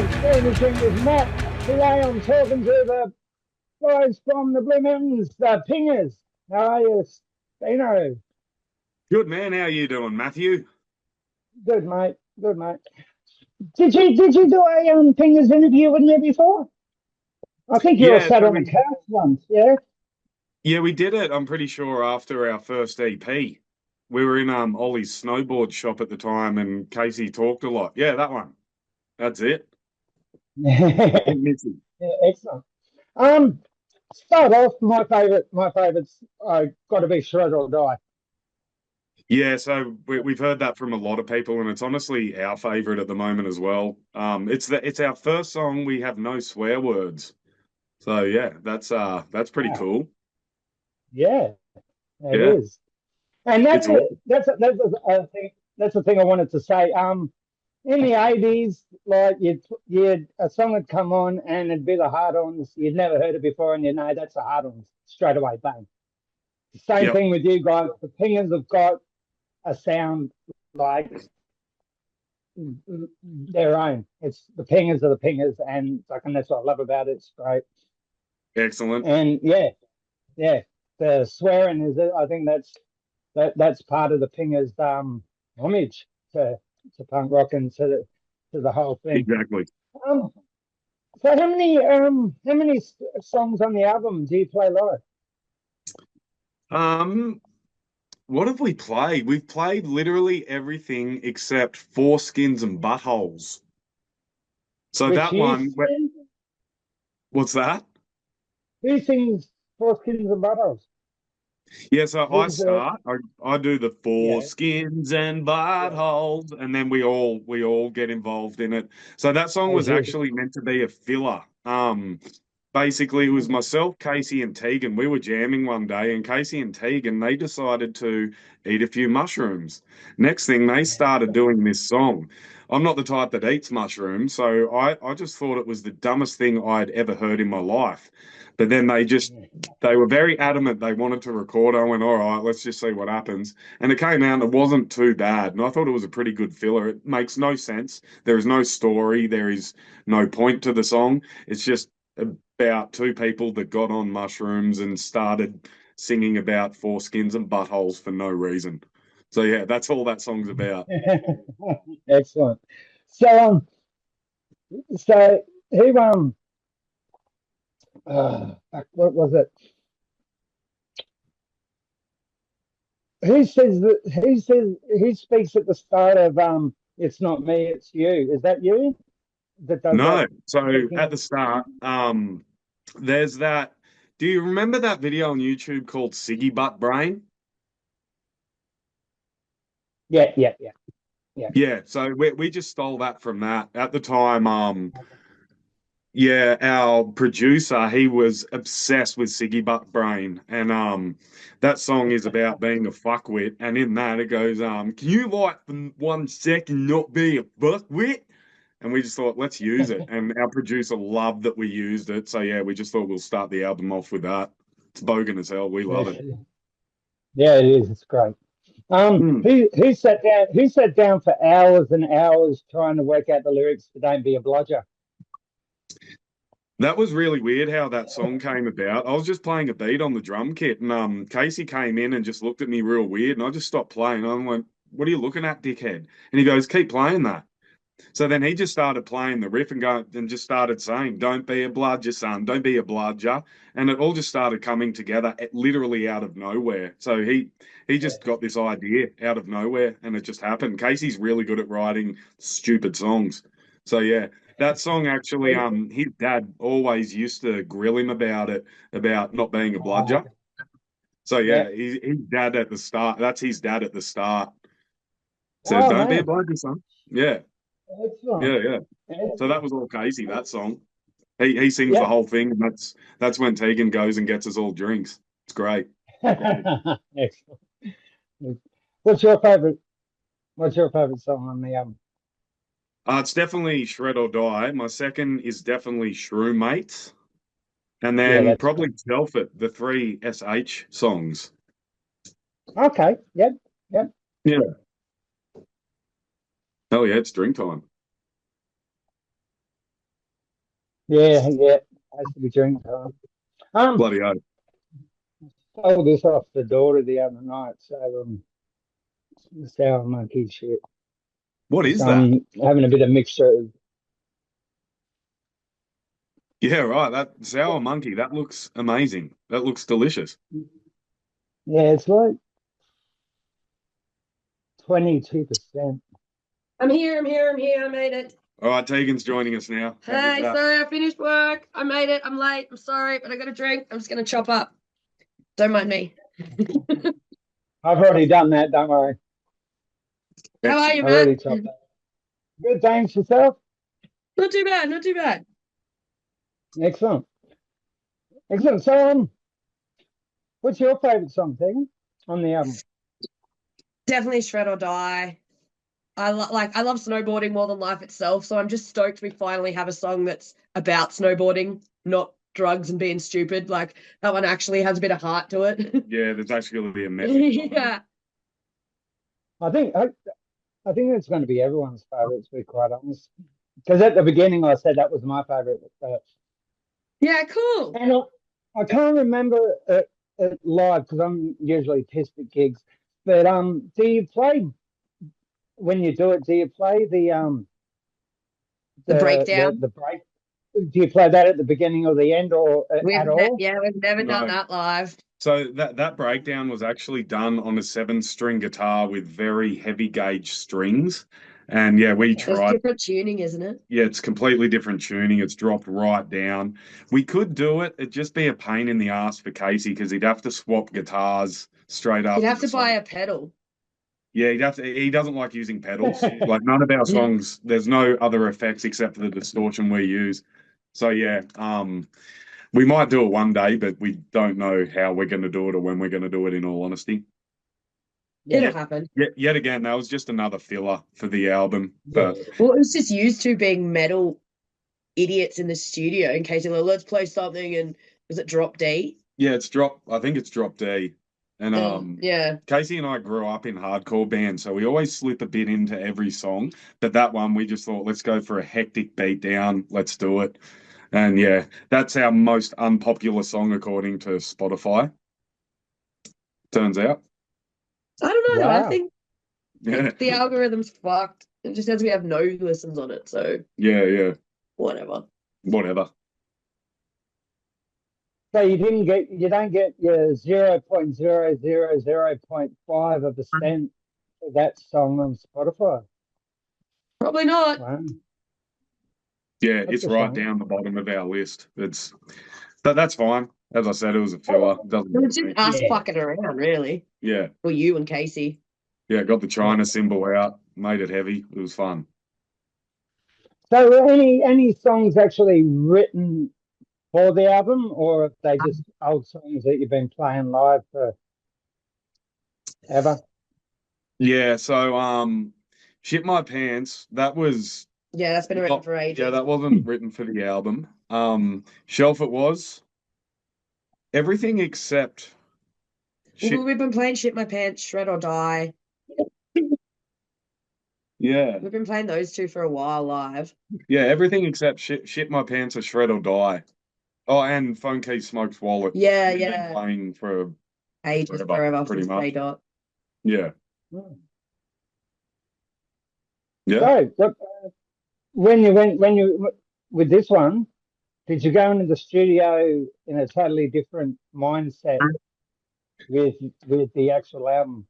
Everything with Matt. Today I'm talking to the guys from the Blimins, the Pingers. How are you, Dino? Good man, how you doing, Matthew? Good, mate. Good, mate. Did you do a Pingers interview with me before? I think you were Yeah, sat so on the we couch once, yeah? yeah we did it. I'm pretty sure after our first EP, we were in Ollie's snowboard shop at the time, and Casey talked a lot. Yeah, that one. That's it. The Yeah, Big Missy. excellent. Um, Start off. My favourites. I got to be Shred or Die. Yeah, so we've heard that from a lot of people, and it's honestly our favorite at the moment as well. It's our first song. We have no swear words, so yeah, that's pretty Wow. cool. Yeah, it Yeah, is. And that's it's it. awesome. That's a thing. That's the thing I wanted to say. In the 80s, like you'd a song would come on and it'd be the hard ons. You'd never heard it before, and you know that's the hard ons straight away. Bang. Same Yep, thing with you guys. The Pingers have got a sound like their own. It's the Pingers are the Pingers, and like, and that's what I love about it. It's great. excellent. And yeah, yeah, the swearing is. I think that's part of the Pingers' homage to punk rock and to the whole thing. Exactly. Um, So how many songs on the album do you play live? Um, What have we played? We've played literally everything except foreskins and buttholes. So Which that you one, sing? what's that? Who sings Four Skins and Buttholes? Yeah, so I Who's the start. I do the yeah foreskins and yeah buttholes, and then we all get involved in it. So that song as was you actually meant to be a filler. Basically, it was myself, Casey, and Tegan. We were jamming one day, and Casey and Tegan they decided to eat a few mushrooms. Next thing, they started doing this song. I'm not the type that eats mushrooms, so I just thought it was the dumbest thing I'd ever heard in my life. But then they were very adamant they wanted to record. I went, all right, let's just see what happens. And it came out and it wasn't too bad. And I thought it was a pretty good filler. It makes no sense. There is no story. There is no point to the song. It's just about two people that got on mushrooms and started singing about foreskins and buttholes for no reason. So yeah, that's all that song's about. excellent. So so who what was it? Who speaks at the start of it's not me, it's you. Is that you that does that No. So speaking at of the start, there's that. Do you remember that video on YouTube called Siggy Butt Brain? yeah yeah Yeah, so we just stole that from that. At the time, yeah, our producer, he was obsessed with Siggy Butt Brain. And that song is about being a fuckwit. And in that it goes, can you like for 1 second not be a fuckwit? And we just thought, let's use it. And our producer loved that we used it. So yeah, we just thought we'll start the album off with that. It's bogan as hell. We love it. yeah yeah it is. It's great. Hmm. Who sat down for hours and hours trying to work out the lyrics to "Don't Be a Bludger"? That was really weird how that song came about. I was just playing a beat on the drum kit, and Casey came in and just looked at me real weird, and I just stopped playing. I'm like, "What are you looking at, dickhead?" And he goes, "Keep playing that." So then he just started playing the riff and just started saying, "Don't be a bludger, son. Don't be a bludger," and it all just started coming together, literally out of nowhere. So he just got this idea out of nowhere, and it just happened. Casey's really good at writing stupid songs. So yeah, that song actually, his dad always used to grill him about it, about not being a bludger. So Yeah. yeah, his dad at the start. That's his dad at the start. Says, Oh "Don't be a man, bludger, son." Yeah, excellent. yeah, yeah. So that Excellent. was all Casey, that song. He sings the Yep. whole thing, and that's when Tegan goes and gets us all drinks. It's great. Excellent. What's your favorite? What's your favorite song on the album? It's definitely Shred or Die. My second is definitely Shroommates. And Yeah, then that's probably great. Telfit, the three SH songs. Okay. Yep. Yep. Yeah. Oh yeah, it's drink time. Yeah, yeah. Has to be drink time. Um, Bloody hell. sold this off the daughter the other night, so the sour monkey shit. What It's is that? having a bit of mixture. Yeah, right. That sour monkey, that looks amazing. That looks delicious. Yeah, it's like 22%. I'm here. I made it. All right, Tegan's joining us now. How goes Hey, that? sorry, I finished work. I made it. I'm late. I'm sorry, but I got a drink. I'm just gonna chop up. Don't mind me. I've already done that. Don't worry. How are you, I've already Matt? chopped that. Good. Thanks yourself. Not too bad. Not too bad. Excellent. Excellent. So, what's your favourite song, Tegan, on the album? Definitely Shred or Die. I love snowboarding more than life itself, so I'm just stoked we finally have a song that's about snowboarding, not drugs and being stupid. Like that one actually has a bit of heart to it. Yeah, there's actually going to be a message. Yeah. I think it's going to be everyone's favourite, to be quite honest. Because at the beginning, I said that was my favourite. Yeah, cool. And I can't remember it live because I'm usually pissed at gigs. But do you play when you do it? Do you play The breakdown. the break? Do you play that at the beginning or the end or at all? We've never done No. that live. So that breakdown was actually done on a 7-string guitar with very heavy gauge strings. And yeah, we There's tried. different tuning, isn't it? Yeah, it's completely different tuning. It's dropped right down. We could do it. It'd just be a pain in the ass for Casey because he'd have to swap guitars straight after You'd have the to buy song. a pedal. Yeah, he'd have to. He doesn't like using pedals. Like none of our songs, there's no other effects except for the distortion we use. So yeah, we might do it one day, but we don't know how we're going to do it or when we're going to do it. In all honesty, It'll happen. yet again, that was just another filler for the album. But Well, it was just used to being metal idiots in the studio in case they're like, let's play something and was it drop D? yeah, it's drop. I think it's drop D. And Yeah. Casey and I grew up in hardcore bands, so we always slip a bit into every song. But that one, we just thought, let's go for a hectic beat down. Let's do it. And yeah, that's our most unpopular song according to Spotify. Turns out. I don't know. I Wow. think Yeah. the algorithm's fucked. It just says we have no listens on it, so Yeah. whatever. Whatever. So you don't get your 0.0005% of that song on Spotify. Probably not. Wow. Yeah, That's it's a right shame. down the bottom of our list. But that's fine. As I said, it was a filler. Doesn't It's just us Yeah. fucking around, really. Yeah. Or you and Casey. Yeah, got the China symbol out, made it heavy. It was fun. So were any songs actually written for the album, or are they just old songs that you've been playing live for ever? Yeah, so Shit My Pants, that was Yeah, that's been written for ages. yeah, that wasn't written for the album. Shelf it was. Everything except shit. We've been playing Shit My Pants, Shred or Die. Yeah. We've been playing those two for a while live. Yeah, everything except shit my pants or shred or die. Oh, and Phone Keys Smokes Wallet. Yeah, We've been yeah. playing for Ages, forever pretty since much. K-Dot. Yeah. So Oh, when you with this one, did you go into the studio in a totally different mindset with the actual album?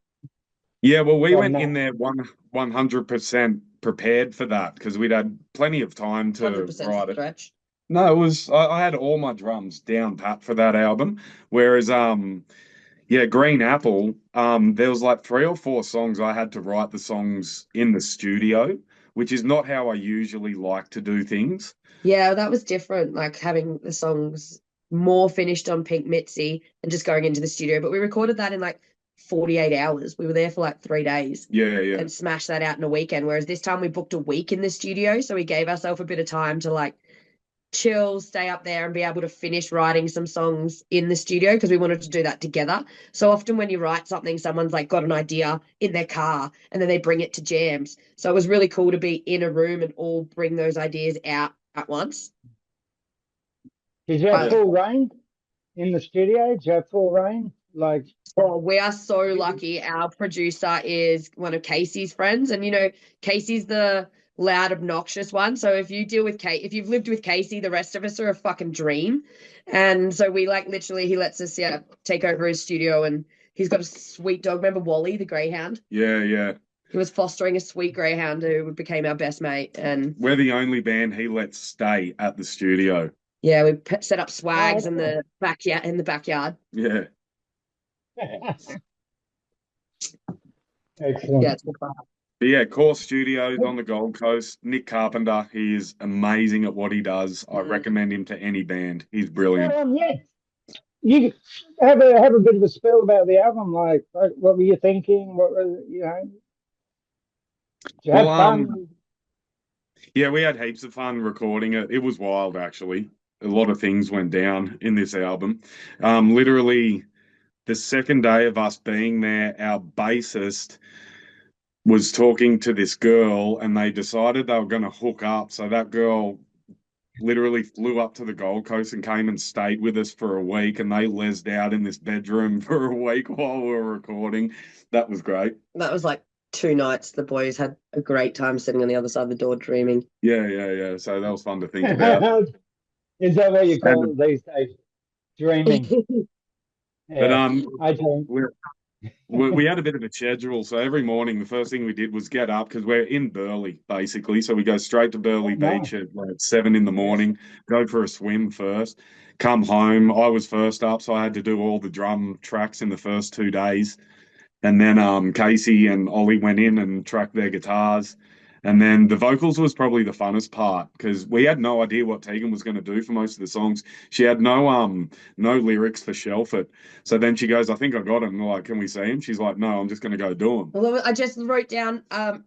Yeah, well, we From went that? in there 100% prepared for that because we'd had plenty of time to 100% write it. stretch. No, it was I had all my drums down pat for that album. Whereas yeah, Green Apple, there was like 3 or 4 songs I had to write the songs in the studio, which is not how I usually like to do things. Yeah, that was different, like having the songs more finished on Pink Mitzi and just going into the studio. But we recorded that in like 48 hours. We were there for like 3 days Yeah. and smashed that out in a weekend. Whereas this time we booked a week in the studio. So we gave ourselves a bit of time to like chill, stay up there and be able to finish writing some songs in the studio because we wanted to do that together. So often when you write something, someone's like got an idea in their car and then they bring it to jams. So it was really cool to be in a room and all bring those ideas out at once. Did you have Right. full rain in the studio? Did you have full rain? Like, Oh, we are so lucky. Our producer is one of Casey's friends, and Casey's the loud, obnoxious one. So if you deal with if you've lived with Casey, the rest of us are a fucking dream. And so we literally he lets us take over his studio, and he's got a sweet dog. Remember Wally, the greyhound? Yeah. He was fostering a sweet greyhound who became our best mate, and We're the only band he lets stay at the studio. yeah, we set up swags Oh, in the backyard. Yeah. excellent. Yeah, it's good fun. But yeah, Core Studios on the Gold Coast. Nick Carpenter, he is amazing at what he does. I recommend him to any band. He's brilliant. Yeah. You have a bit of a spill about the album. Like, what were you thinking? What was Did you have Well, fun? Yeah, we had heaps of fun recording it. It was wild, actually. A lot of things went down in this album. Literally, the second day of us being there, our bassist was talking to this girl, and they decided they were going to hook up. So that girl literally flew up to the Gold Coast and came and stayed with us for a week, and they lesed out in this bedroom for a week while we were recording. That was great. That was like 2 nights. The boys had a great time sitting on the other side of the door dreaming. Yeah. So that was fun to think about. Is that what you call it these days? Dreaming. But I dream. we had a bit of a schedule. So every morning, the first thing we did was get up because we're in Burleigh, basically. So we go straight to Burleigh Beach at like 7 in the morning, go for a swim first, come home. I was first up, so I had to do all the drum tracks in the first 2 days. And then Casey and Ollie went in and tracked their guitars. And then the vocals was probably the funnest part because we had no idea what Tegan was going to do for most of the songs. She had no lyrics for Shelf It. So then she goes, I think I got him. We're like, can we see him? She's like, no, I'm just going to go do them. Well, I just wrote down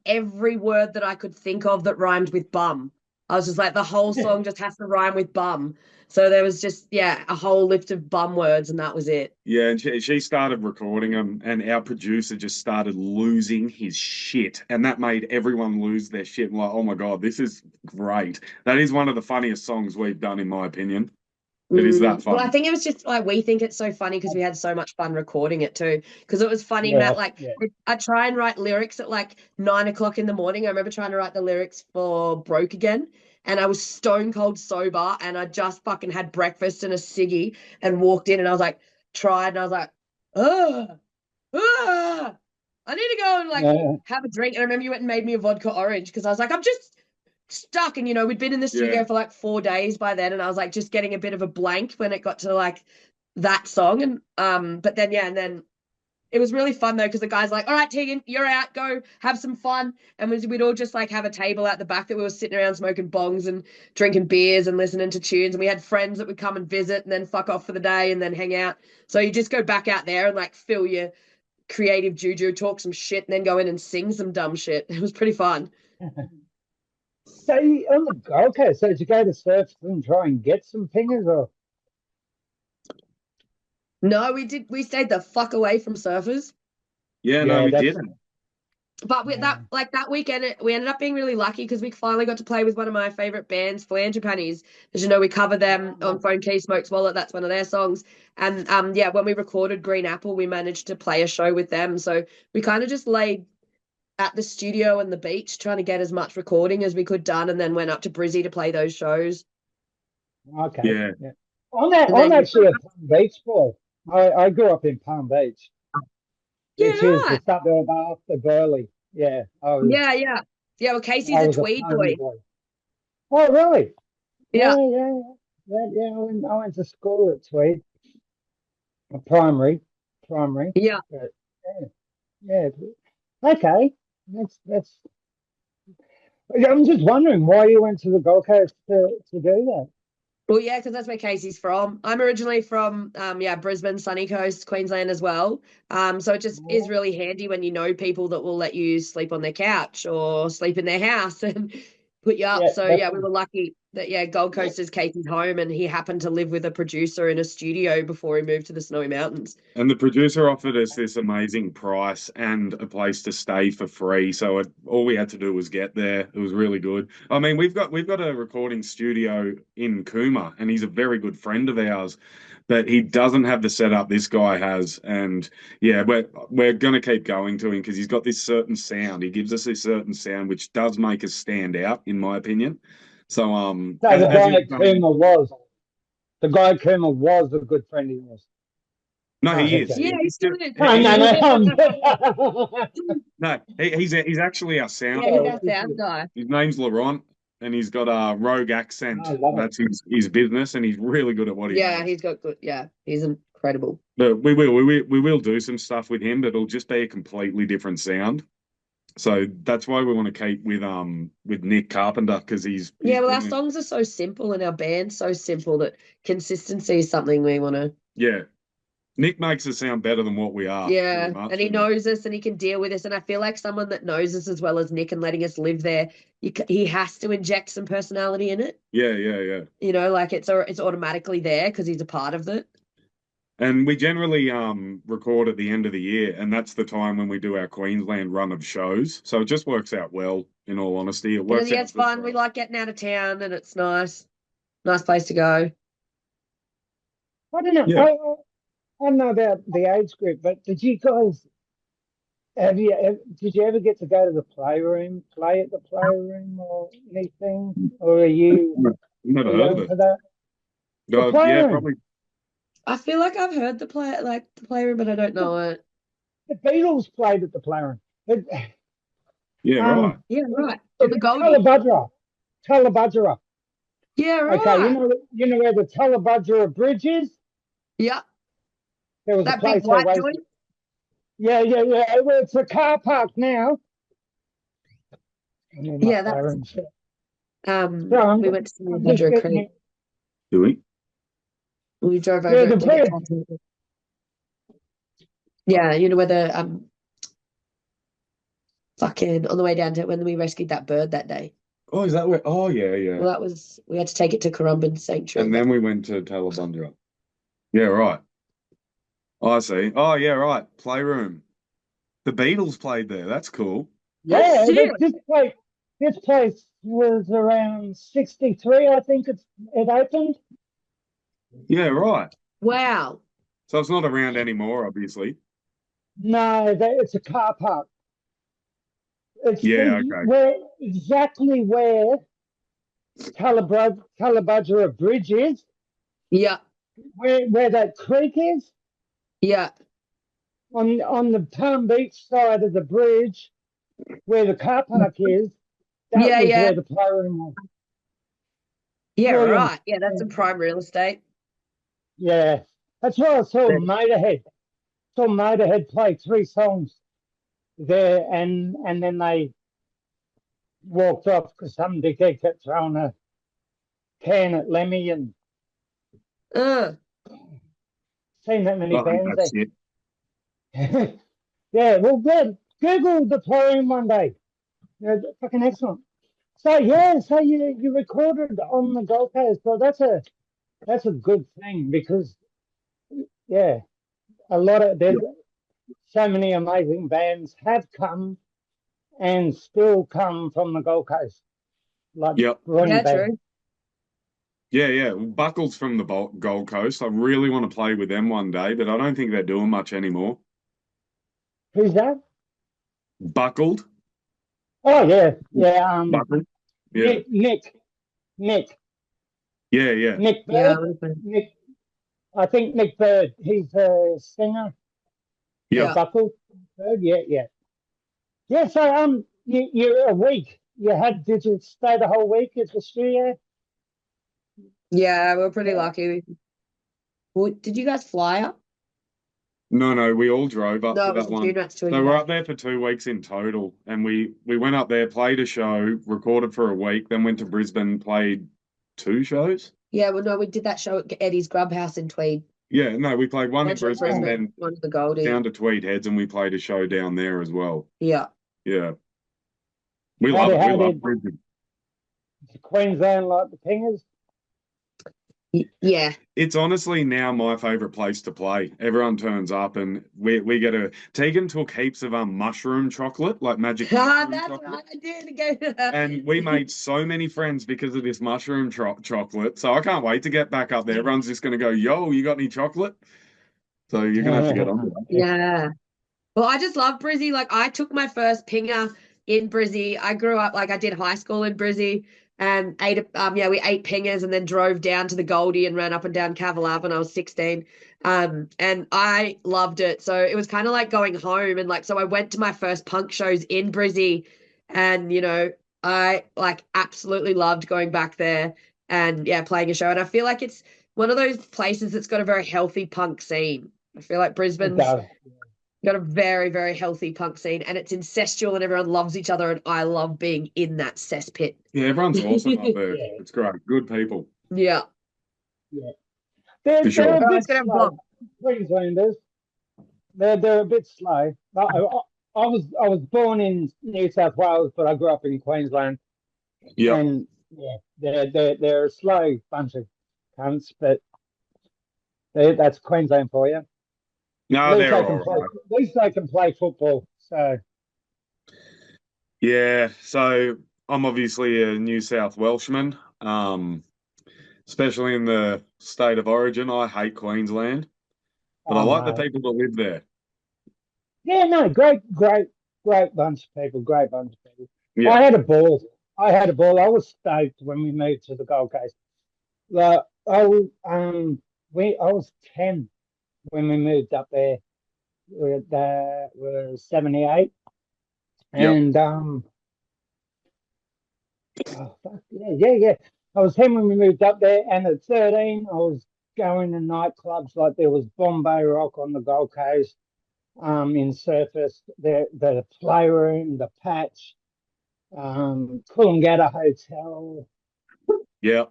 every word that I could think of that rhymed with bum. I was just like, the whole song just has to rhyme with bum. So there was just, a whole list of bum words, and that was it. Yeah, and she started recording them, and our producer just started losing his shit. And that made everyone lose their shit. I'm like, oh my God, this is great. That is one of the funniest songs we've done, in my opinion. It is that fun. Well, I think it was just like we think it's so funny because we had so much fun recording it too. Because it was funny that I try and write lyrics at like 9 o'clock in the morning. I remember trying to write the lyrics for Broke Again, and I was stone cold sober, and I just fucking had breakfast and a ciggy and walked in, and I was like, I was like, I need to go and have a drink. And I remember you went and made me a vodka orange because I was like, I'm just stuck. And we'd been in the studio for like 4 days by then, and I was like just getting a bit of a blank when it got to like that song. And but then and then it was really fun though because the guy's like, all right, Tegan, you're out, go have some fun. And we'd all just like have a table at the back that we were sitting around smoking bongs and drinking beers and listening to tunes, and we had friends that would come and visit and then fuck off for the day and then hang out. So you just go back out there and like fill your creative juju, talk some shit, and then go in and sing some dumb shit. It was pretty fun. So okay, so did you go to surf and try and get some pingers or? No, we stayed the fuck away from surfers. Yeah, no, we didn't. But with that weekend, we ended up being really lucky because we finally got to play with one of my favorite bands, Flanger Panties. As we cover them on Phone Key Smokes Wallet. That's one of their songs. And when we recorded Green Apple, we managed to play a show with them. So we kind of just laid at the studio and the beach trying to get as much recording as we could done, and then went up to Brizzy to play those shows. Okay. Yeah. I'm actually a Palm Beach boy. I grew up in Palm Beach, which is the suburb after Burleigh. Yeah. Yeah. Well, Casey's a Tweed boy. Oh, really? Yeah. I went to school at Tweed, primary. Yeah. But, yeah. Okay. That's. I'm just wondering why you went to the Gold Coast to do that. Well, yeah, because that's where Casey's from. I'm originally from, Brisbane, sunny coast, Queensland as well. So it just is really handy when you know people that will let you sleep on their couch or sleep in their house and put you up. So, we were lucky. that Gold Coast is Casey's home, and he happened to live with a producer in a studio before he moved to the Snowy Mountains. And the producer offered us this amazing price and a place to stay for free. So all we had to do was get there. It was really good. I mean, we've got a recording studio in Cooma, and he's a very good friend of ours, but he doesn't have the setup this guy has. And yeah, we're gonna keep going to him because he's got this certain sound. He gives us this certain sound which does make us stand out, in my opinion. So So as the guy you at Cooma was a good friend of yours. no, Oh, he okay. is. Yeah, he He's still just- is. No, he's actually our sound. Yeah, he's our sound guy. His name's Laurent, and he's got a rogue accent. I love it. That's his business, and he's really good at what he Yeah, does. he's got good. Yeah, he's incredible. But we will do some stuff with him, but it'll just be a completely different sound. So that's why we want to keep with Nick Carpenter because he's Yeah, well, our brilliant. songs are so simple and our band's so simple that consistency is something we want to. Yeah. Nick makes us sound better than what we are. Yeah, pretty much. and he knows us and he can deal with us. And I feel like someone that knows us as well as Nick and letting us live there, he has to inject some personality in it. Yeah. You know, like it's automatically there because he's a part of it. And we generally record at the end of the year, and that's the time when we do our Queensland run of shows. So it just works out well, in all honesty. It works Yeah, out it's good fun. for We us. like getting out of town and it's nice. Nice place to go. I don't know. Yeah. I don't know about the age group, but did you guys did you ever get to go to the playroom, play at the playroom or anything? Or are you Never too heard young of for it. that? Yeah, playroom. probably. I feel like I've heard the playroom, but I don't know it. The Beatles played at the playroom. Yeah, right. Yeah, right. On the Goldie. Tullabudgera. Yeah, right. Okay, you know where the Tullabudgera Bridge is? Yeah, There was that a place big white there. joint. Yeah. Well, it's a car park now. Yeah, that's we went to see I'm just Budger getting Creek. Do we? We drove Yeah, over the to get bridge. coffee. Yeah, you know where the fucking on the way down to when we rescued that bird that day. Oh, is that where? Oh, yeah. Well, we had to take it to Currumbin Sanctuary. And then we went to Talabundra. Yeah, right. Oh, I see. Oh, yeah, right. Playroom. The Beatles played there. That's cool. Yeah, sick. this place was around 63, I think it opened. Yeah, right. Wow. So it's not around anymore, obviously. No, it's a car park. It's Yeah, okay. exactly where Tullabudgera Bridge is, Yeah, where that creek is. yeah, On the Palm Beach side of the bridge, where the car park is, that Yeah, was yeah. where the playroom was. yeah, Brilliant. right. Yeah, that's some prime real estate. Yeah, that's where I saw Yeah. Motorhead. Saw Motorhead play 3 songs there, and then they walked off because some dickhead kept throwing a can at Lemmy, and seen that many I think bands that's there. it. Yeah, well, good. Google the playroom one day. Yeah, fucking excellent. So you recorded on the Gold Coast. So that's a good thing because there's so many amazing bands have come and still come from the Gold Coast. Like Yep. Ronnie Yeah, Band. true. Yeah. Buckles from the Gold Coast. I really want to play with them one day, but I don't think they're doing much anymore. Who's that? Buckled? Oh yeah. Buckled? Yeah. Nick Yeah. Bird. Yeah, Nick. I think Nick Bird. He's a singer. Yeah. Buckle. Bird. Yeah. Yeah. So you're a week. Did you stay the whole week at the studio? yeah, we're pretty lucky. Well, did you guys fly up? No, we all drove up No, to it was that the one. June Rats tour. So we're up there for 2 weeks in total, and we went up there, played a show, recorded for a week, then went to Brisbane, played 2 shows. Yeah, well, no, we did that show at Eddie's Grub House in Tweed. Yeah, no, we played one in One to Brisbane, then one to the Goldie. down to Tweed Heads, and we played a show down there as well. Yeah. Yeah, we How love did- it. how We love did- Brisbane. to Queensland like the Pingers. Yeah. It's honestly now my favourite place to play. Everyone turns up and we get a Tegan took heaps of mushroom chocolate, like magic mushroom That's chocolate. right. I did go. And we made so many friends because of this mushroom chocolate. So I can't wait to get back up there. Everyone's just going to go, yo, you got any chocolate? So you're going to have to get on to that. Yeah. Well, I just love Brizzy. Like, I took my first pinger in Brizzy. I grew up, like, I did high school in Brizzy and we ate pingers and then drove down to the Goldie and ran up and down Cavill Ave when I was 16. And I loved it. So it was kind of like going home. And, like, so I went to my first punk shows in Brizzy and, you know, I, like, absolutely loved going back there and, yeah, playing a show. And I feel like it's one of those places that's got a very healthy punk scene. I feel like It Brisbane's does. got a very, very healthy punk scene and it's incestual and everyone loves each other and I love being in that cesspit. Yeah, everyone's awesome up there. Yeah. It's great. Good people. Yeah. They're, For sure. they're a Oh, bit it's gonna slow. block. Queenslanders. They're a bit slow. I was born in New South Wales, but I grew up in Queensland. Yeah. And yeah, they're a slow bunch of cunts, but that's Queensland for you. No, At least they're they can all play. right. At least they can play football. So Yeah. So I'm obviously a New South Welshman. Especially in the state of origin. I hate Queensland, but I like the no. people that live there. Yeah, no, great bunch of people. Great bunch of people. Yeah. I had a ball. I was stoked when we moved to the Gold Coast. I was 10 when we moved up there. We're 78, Yep. and yeah. I was 10 when we moved up there, and at 13, I was going to nightclubs like there was Bombay Rock on the Gold Coast, in Surface, the Playroom, the Patch, Coolangatta Hotel. Yeah.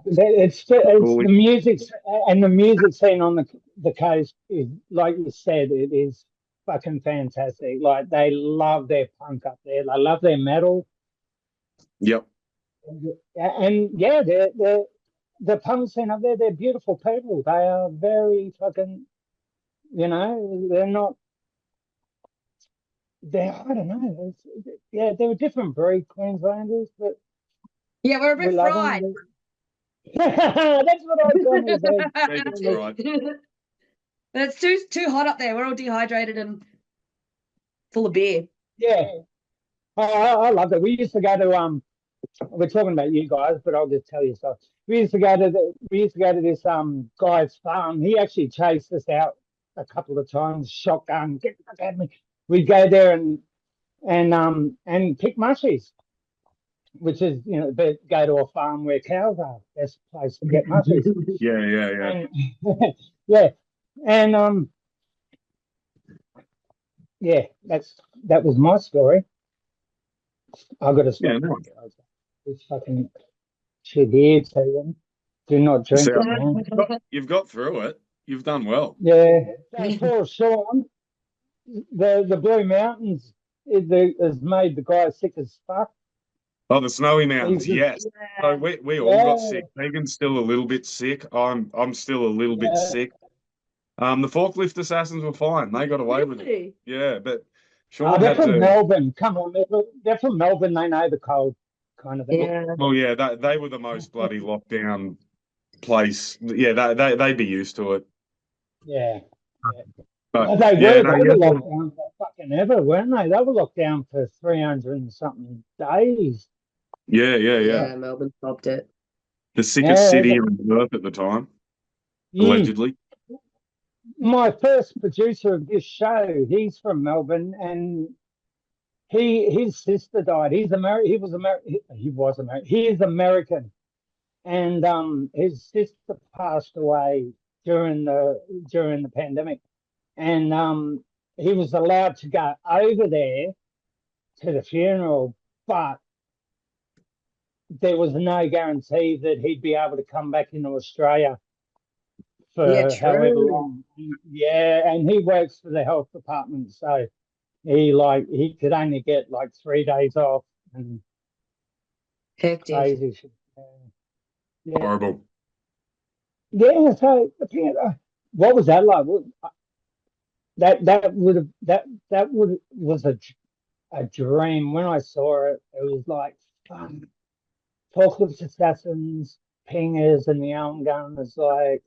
It's Cool. the music and the music scene on the coast is, like you said, it is fucking fantastic. Like they love their punk up there. They love their metal. Yep. And yeah, the punk scene up there, they're beautiful people. They are very fucking, they're not, I don't know. They're a different breed, Queenslanders, but Yeah, we're a we bit love fried. them. That's what I told me. That's right. But it's too hot up there. We're all dehydrated and full of beer. Yeah. I love it. We used to go to we're talking about you guys, but I'll just tell you so. We used to go to this guy's farm. He actually chased us out a couple of times, shotgun, get the fuck out of me. We'd go there and pick mushies, which is, but go to a farm where cows are. Best place to get mushies. Yeah. And, yeah. And that was my story. I've got to stop. Yeah, no. This fucking shit here, Tegan. Do not drink So- it, man. You've got through it. You've done well. Yeah. That poor Sean, the Blue Mountains has made the guy sick as fuck. Oh, the Snowy Mountains, He's- yes. So we all got sick. Megan's still a little bit sick. I'm still a little bit sick. The forklift assassins were fine. They got away with it. Really? Yeah, but Oh, Sean they're had from to. Melbourne. Come on, they're from Melbourne. They know the cold kind of thing. Yeah. Well, yeah, they were the most bloody lockdown place. Yeah, they'd be used to it. Yeah. But They yeah, were locked down for fucking ever, weren't they? They were locked down for 300 and something days. yeah. Melbourne stopped it. The sickest Yeah, city on earth at the time, allegedly. My first producer of this show, he's from Melbourne, and his sister died. He was American. He is American, and his sister passed away during the pandemic, and he was allowed to go over there to the funeral, but there was no guarantee that he'd be able to come back into Australia for however long. Yeah, and he works for the health department, so he could only get like 3 days off, and Hectic. Crazy shit. Yeah. Horrible. Yeah. So what was that like? That would have that would was a dream when I saw it. It was like fun. Apocalypse Assassins, Pingers, and the Arm Gun was like,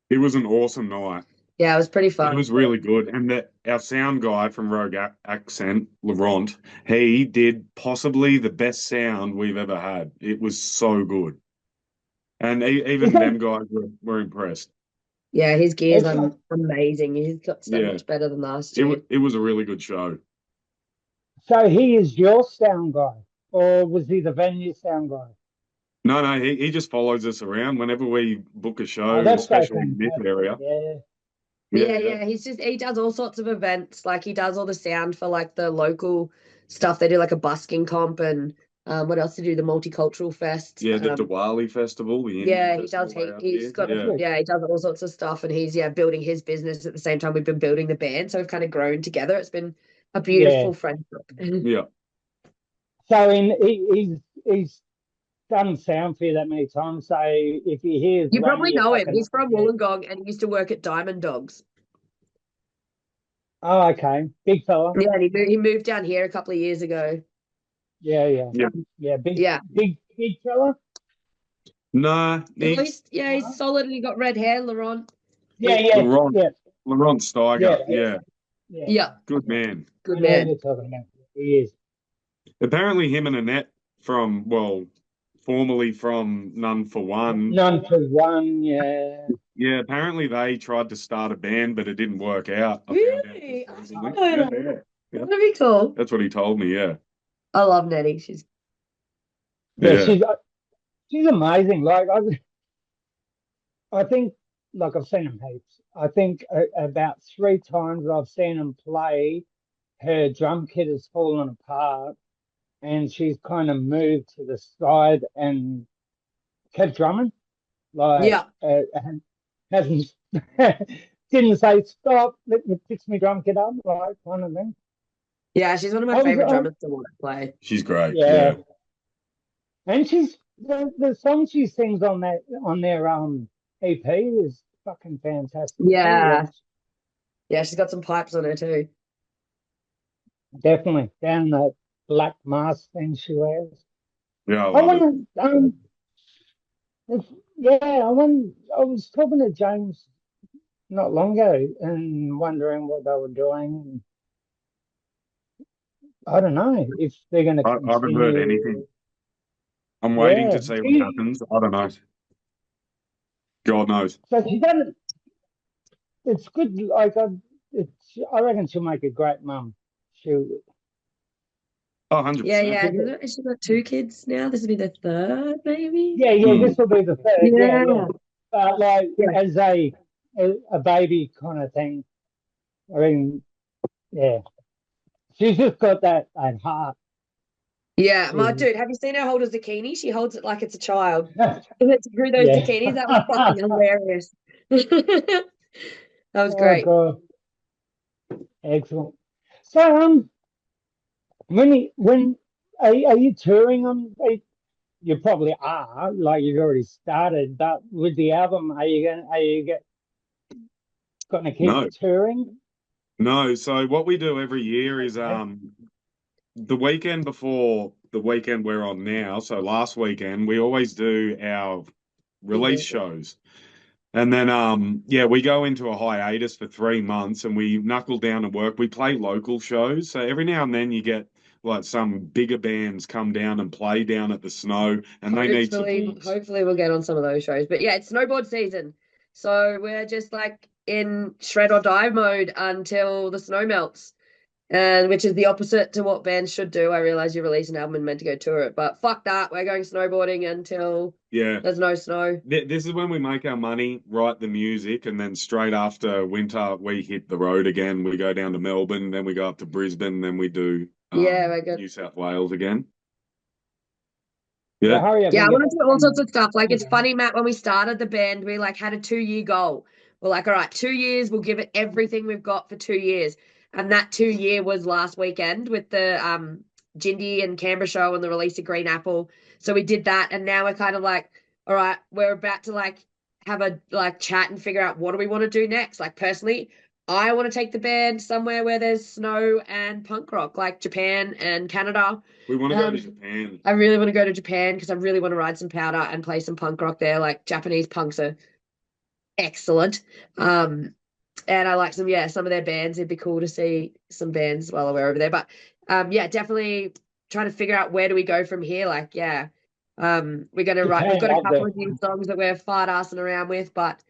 It was an awesome night. Yeah, it was pretty It fun. was really good. And our sound guy from Rogue Accent, Laurent, he did possibly the best sound we've ever had. It was so good. And even is that them guys were impressed. Yeah, his gear's it's like, amazing. He's got so Yeah, much better than last year. it was a really good show. so he is your sound guy, or was he the venue sound guy? No, he just follows us around whenever we book a Oh, show, that's so especially in this fantastic. area. Yeah. Yeah, he does all sorts of events. Like he does all the sound for like the local stuff. They do like a busking comp and what else to do? The multicultural fest. Yeah, the Diwali festival, the Indian Yeah, he does. festival out He's here. got Yeah, yeah, he does all sorts of stuff, and he's building his business at the same time we've been building the band. So we've kind of grown together. It's been a Yeah. beautiful friendship. yeah. So he's done sound for you that many times. So if he hears You one of probably your know him. fucking He's from yeah. Wollongong and he used to work at Diamond Dogs. Oh, okay. Big fella. Yeah, and he moved down here a couple of years ago. Yeah. Yeah. Big Yeah. big fella. Nah, He's solid and he got red hair, Laurent. Laurent Yeah. Steiger. Yeah. Yeah, Good man. good I know who man. you're talking about. He is. Apparently, him and Annette formerly from None for One. None for one, yeah. Yeah, apparently they tried to start a band, but it didn't work out. I found out Really? just recently. Oh, Yeah. that'd be cool. That's what he told me. Yeah, I love Nettie. She's Yeah, she's amazing. Like I think like I've seen him heaps. I think about 3 times I've seen him play. Her drum kit has fallen apart, and she's kind of moved to the side and kept drumming. Like yeah. hasn't didn't say stop. Let me fix my drum kit up, like kind of thing. Yeah, she's one of I my was- favorite I- drummers to want to play. she's great. Yeah. And she's the song she sings on their EP is fucking fantastic. Yeah. Yeah, she's got some pipes on her too. Definitely. Down that black mask thing she wears. Yeah, I I love it. want I was talking to James not long ago and wondering what they were doing. I don't know if they're going to I haven't heard continue. anything. I'm waiting Yeah. to see what happens. I don't know. God knows. So she doesn't. It's good. Like I reckon she'll make a great mum. She'll. Oh, 100%. Yeah. She's got 2 kids now. This will be the 3rd, maybe. Yeah. This will be the third. Yeah. But like Yeah. as a baby kind of thing. I mean, yeah. She's just got that heart. Yeah, my Mhm. dude, have you seen her hold a zucchini? She holds it like it's a child. And it's through those Yeah. zucchinis. That was fucking hilarious. That was Oh, great. God. Excellent. So when are you touring on? You probably are, like you've already started. But with the album, are you going to keep No. touring? No, so what we do every year is the weekend before the weekend we're on now, so last weekend, we always do our release shows. And then we go into a hiatus for 3 months and we knuckle down and work. We play local shows. So every now and then you get like some bigger bands come down and play down at the Snow and they need support. Hopefully we'll get on some of those shows. But yeah, it's snowboard season. So we're just like in shred or die mode until the snow melts. And which is the opposite to what bands should do. I realize you release an album and meant to go tour it, but fuck that. We're going snowboarding until there's no snow. This is when we make our money, write the music, and then straight after winter we hit the road again. We go down to Melbourne, then we go up to Brisbane, then we do New South Wales again. Yeah. Hurry up. Yeah, I want to do all sorts of stuff. Like it's funny, Matt, when we started the band, we like had a 2-year goal. We're like, all right, 2 years, we'll give it everything we've got for 2 years. And that 2 year was last weekend with the Jindy and Canberra show and the release of Green Apple. So we did that, and now we're kind of like, all right, we're about to like have a like chat and figure out what do we want to do next. Like personally, I want to take the band somewhere where there's snow and punk rock, like Japan and Canada. We want to go to Um, Japan. I really want to go to Japan because I really want to ride some powder and play some punk rock there. Like Japanese punks are excellent. And I like some of their bands. It'd be cool to see some bands while we're over there. But yeah, definitely trying to figure out where do we go from here. Like, yeah. We're gonna write, we've Japan, got a love couple that. of new songs that we're fart assing around with, but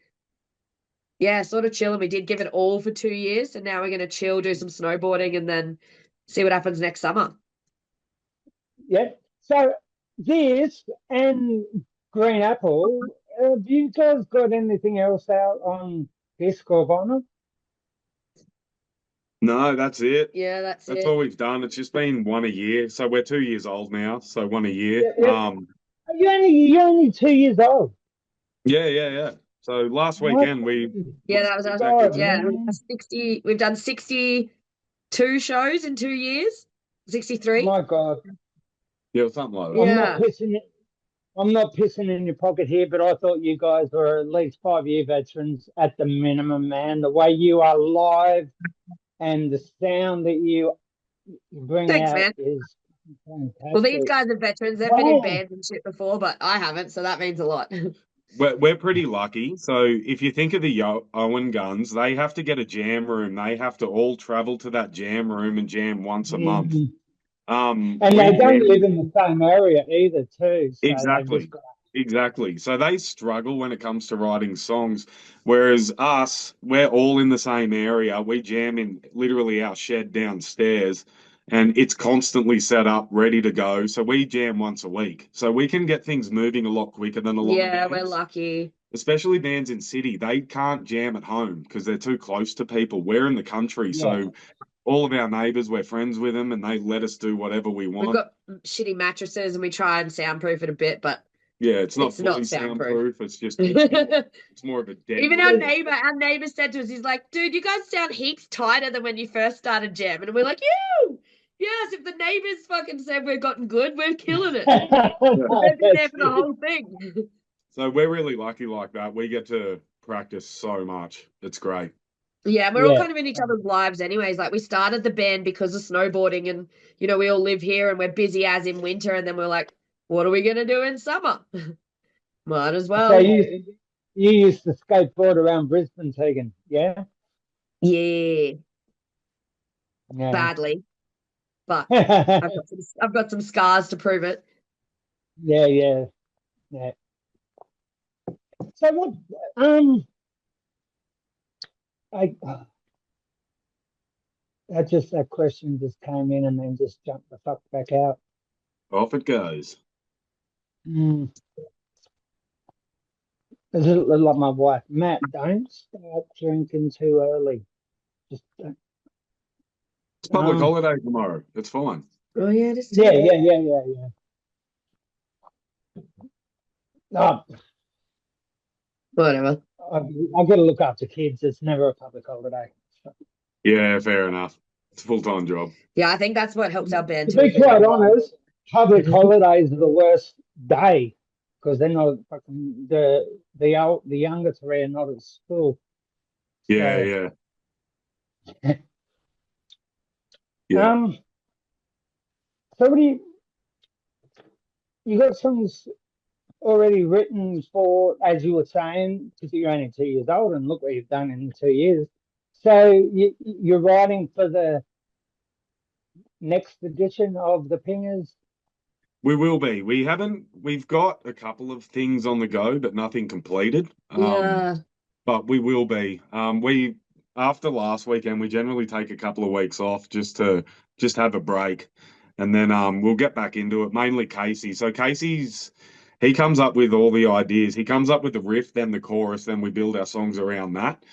yeah, sort of chilling. We did give it all for 2 years, and now we're gonna chill, do some snowboarding, and then see what happens next summer. Yeah. So this and Green Apple, have you guys got anything else out on disc or vinyl? No, that's it. Yeah, that's That's it. all we've done. It's just been one a year. So we're 2 years old now. So one a year. Yeah, yeah. You're only 2 years old. Yeah. So last What? weekend we Yeah, that was our God, yeah. man. 60. We've done 62 shows in 2 years. 63. My God. something like that. I'm Yeah. not pissing it. I'm not pissing in your pocket here, but I thought you guys were at least 5-year veterans at the minimum, man. The way you are live and the sound that you bring Thanks, out man. is fantastic. Well, these guys are veterans. They've been in Wow. bands and shit before, but I haven't, so that means a lot. We're pretty lucky. So if you think of the Owen Guns, they have to get a jam room. They have to all travel to that jam room and jam once a month. Mhm. And we they don't jam- live in the same area either, too. So they've Exactly. just got- Exactly. So they struggle when it comes to writing songs. Whereas us, we're all in the same area. We jam in literally our shed downstairs and it's constantly set up, ready to go. So we jam once a week. So we can get things moving a lot quicker than a lot Yeah, of we're bands. lucky. Especially bands in city. They can't jam at home because they're too close to people. We're in the country. Yeah. So all of our neighbors, we're friends with them and they let us do whatever we We've want. got shitty mattresses and we try and soundproof it a bit, but Yeah, it's not It's not fully soundproof. soundproof. It's just even it's more of a dead our wood. neighbor said to us, he's like, dude, you guys sound heaps tighter than when you first started jamming. And we're like, yes, if the neighbors fucking said we've gotten good, we're killing it. They've been there for the whole thing. So we're really lucky like that. We get to practice so much. It's great. Yeah, and we're all Yeah. kind of in each other's lives anyways. Like we started the band because of snowboarding and we all live here and we're busy as in winter, and then we're like, what are we gonna do in summer? Might as well. So you used to skateboard around Brisbane, Tegan, yeah? Yeah, Yeah. badly. But I've got some scars to prove it. Yeah. So what? That question just came in and then just jumped the fuck back out. Off it goes. Mm. It's a little like my wife, Matt. Don't start drinking too early. Just don't. It's public Um, holiday tomorrow. It's fine. Oh yeah, just Yeah. No, whatever. I've got to look after kids. It's never a public holiday. Yeah, fair enough. It's a full-time job. Yeah, I think that's what helps our band To too. be quite honest, public holidays are the worst day because they're not fucking the younger three are not at school. Yeah. So, Yeah. So what do you got songs already written for, as you were saying, because you're only 2 years old and look what you've done in 2 years. So you're writing for the next edition of the Pingers? We will be. We've got a couple of things on the go, but nothing completed. Yeah. But we will be. After last weekend, we generally take a couple of weeks off just to have a break. And then we'll get back into it, mainly Casey. So he comes up with all the ideas. He comes up with the riff, then the chorus, then we build our songs around that.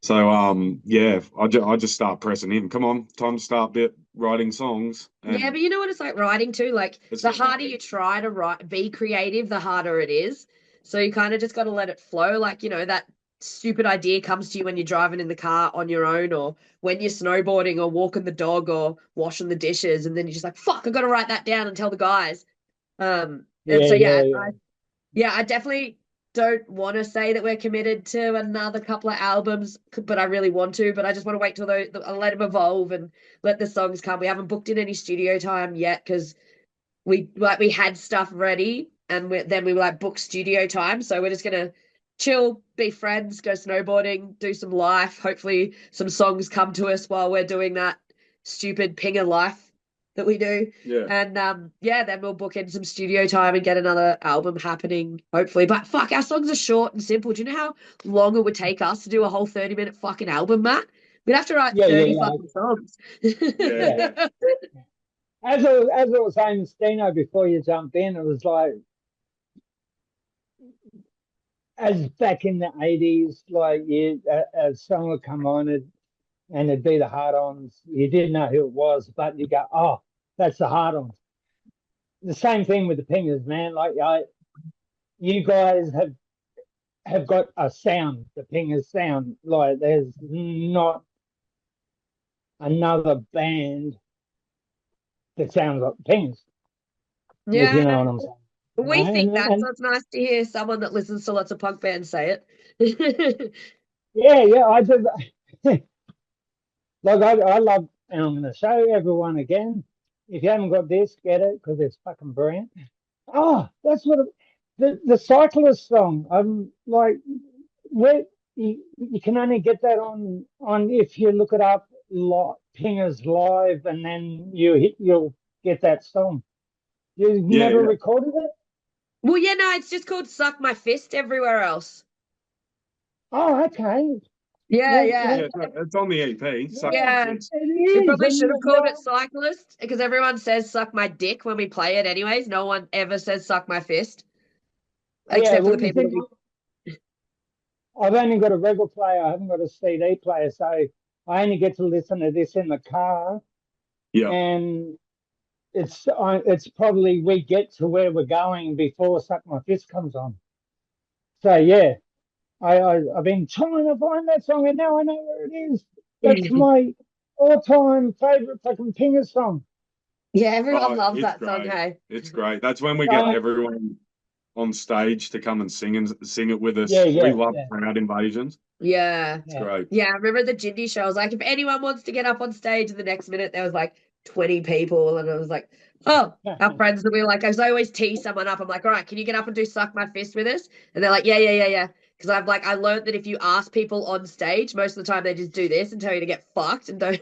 So I just start pressing in. Come on, time to start writing songs. And Yeah, but you know what it's like writing too? Like It's the not harder writing. you try to be creative, the harder it is. So you kind of just got to let it flow. Like, that stupid idea comes to you when you're driving in the car on your own, or when you're snowboarding or walking the dog or washing the dishes, and then you're just like, fuck, I gotta write that down and tell the guys. And Yeah, so yeah, yeah, yeah. I definitely don't want to say that we're committed to another couple of albums, but I really want to. But I just want to wait till I'll let them evolve and let the songs come. We haven't booked in any studio time yet because we had stuff ready, and then we were like book studio time. So we're just gonna chill, be friends, go snowboarding, do some life. Hopefully, some songs come to us while we're doing that stupid pinger life that we do. Yeah. And yeah, then we'll book in some studio time and get another album happening, hopefully. But fuck, our songs are short and simple. Do you know how long it would take us to do a whole 30-minute fucking album, Matt? We'd have to write Yeah, 30 yeah, fucking songs. Yeah. as I was saying, Stino, before you jumped in, it was like, as back in the 80s, like a song would come on and it'd be the Hard Ons. You didn't know who it was, but you go, oh, that's the Hard Ons. The same thing with the Pingers, man. Like, you guys have got a sound, the Pingers sound. Like, there's not another band that sounds like the Pingers, if you know Yeah. what I'm saying. We think that, And so it's nice to hear someone that listens to lots of punk bands say it. yeah, I just like I love, and I'm going to show everyone again. If you haven't got this, get it because it's fucking brilliant. Oh, that's what the cyclist song. I'm like, where you can only get that on if you look it up, Pingers Live, and then you'll get that song. You've Yeah, never yeah. recorded it? Well, yeah, no, it's just called Suck My Fist everywhere else. Oh, okay. Yeah, Well, yeah. Yeah, it's on the EP. Suck My Yeah. Fist. it We is. probably And should have called it well, Cyclist because everyone says suck my dick when we play it anyways. No one ever says suck my fist. yeah. Except for the Well, you people think I've only got a record player. I haven't got a CD player, so I only get to listen to this in the car, Yeah. and it's probably we get to where we're going before "Suck My Fist" comes on. So yeah, I've been trying to find that song, and now I know where it is. That's my all-time favorite fucking Pinger song. Yeah, everyone Oh, loves it's that song, great. hey. It's great. That's when we get So, everyone on stage to come and sing it with yeah, us. We yeah, love yeah, crowd invasions. Yeah. It's yeah. great. Yeah, I remember the Gindy show. I was like, if anyone wants to get up on stage, and the next minute there was like 20 people, and I was like, oh, our friends will be like, because I always tee someone up. I'm like, all right, can you get up and do Suck My Fist with us? And they're like, yeah, yeah, yeah, yeah. Because I learned that if you ask people on stage, most of the time they just do this and tell you to get fucked and don't.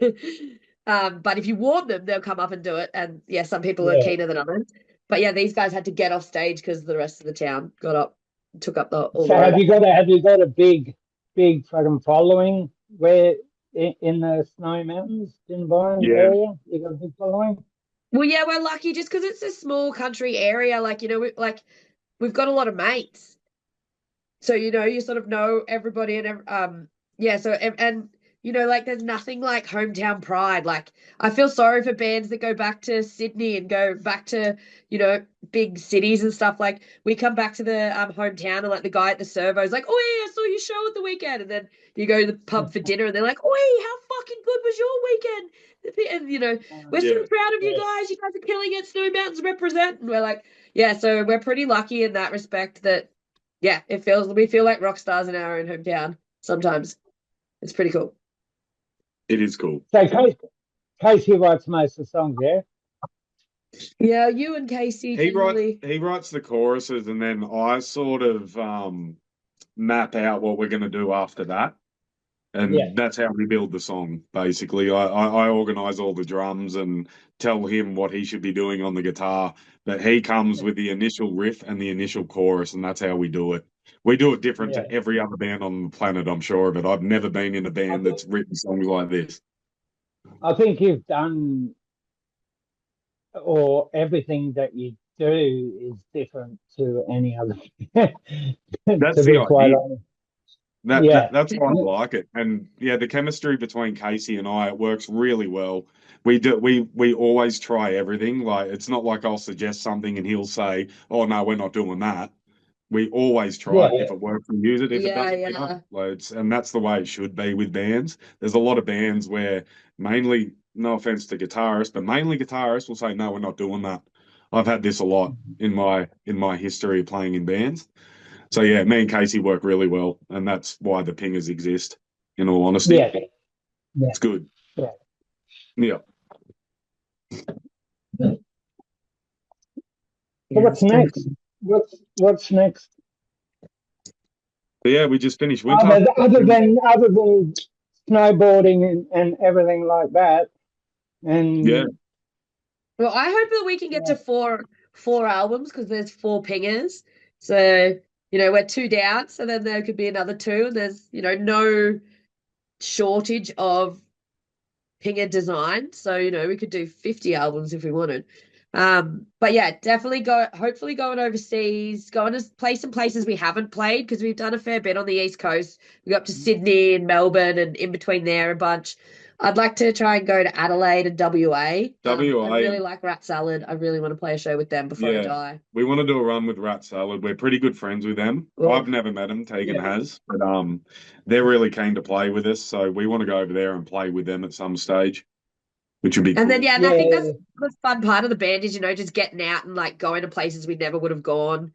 But if you warn them, they'll come up and do it. And yeah, some people are Yeah. keener than others. But yeah, these guys had to get off stage because the rest of the town got up, took up all So the room. have you got a big fucking following where in the Snowy Mountains, Jinbine Yeah. area? You got a big following? Well, yeah, we're lucky just because it's a small country area. Like, we've got a lot of mates. So, you sort of know everybody and yeah, so and like there's nothing like hometown pride. Like I feel sorry for bands that go back to Sydney and go back to, big cities and stuff. Like we come back to the hometown and like the guy at the servo is like, "Oh, yeah, I saw your show at the weekend." And then you go to the pub for dinner and they're like, "Oh, how fucking good was your weekend?" And we're so Yeah. proud of you Yeah. guys. You guys are killing it. Snowy Mountains represent. And we're like, yeah, so we're pretty lucky in that respect that yeah, we feel like rock stars in our own hometown sometimes. It's pretty cool. It is cool. So Casey writes most of the songs, yeah? Yeah, you and Casey He generally. writes the choruses, and then I sort of map out what we're going to do after that. And Yeah. that's how we build the song, basically. I organize all the drums and tell him what he should be doing on the guitar. But he comes with the initial riff and the initial chorus, and that's how we do it. We do it different Yeah. to every other band on the planet, I'm sure of it. I've never been in a band that's written songs like this. I think you've done, or everything that you do is different to any other. That's To the be quite idea. honest. That's Yeah. why I like it. And yeah, the chemistry between Casey and I, it works really well. We always try everything. Like it's not like I'll suggest something and he'll say, "Oh no, we're not doing that." We always try Yeah. it. If it works, we use it. If it Yeah, doesn't, we don't. And that's the way it should be with bands. There's a lot of bands where mainly, no offense to guitarists, but mainly guitarists will say, no, we're not doing that. I've had this a lot in my history of playing in bands. So yeah, me and Casey work really well, and that's why the pingers exist, in all honesty. Yeah. Yeah. It's good. Yeah. Yeah. So what's next? What's next? But yeah, we just finished winter. Other than snowboarding and everything like that. And Yeah. Well, I hope that we can get to four albums because there's 4 pingers. So, we're 2 down, so then there could be another 2, and there's, no shortage of pinger design. So, we could do 50 albums if we wanted. But yeah, definitely hopefully going overseas, going to play some places we haven't played because we've done a fair bit on the East Coast. We got up to Sydney and Melbourne and in between there a bunch. I'd like to try and go to Adelaide and WA. WA. I really like Rat Salad. I really want to play a show with them before I die. We want to do a run with Rat Salad. We're pretty good friends with them. Cool. I've never met them. Tegan has, but they're really keen to play with us. So we want to go over there and play with them at some stage, which would be. And cool. then I think that's the fun part of the band is just getting out and like going to places we never would have gone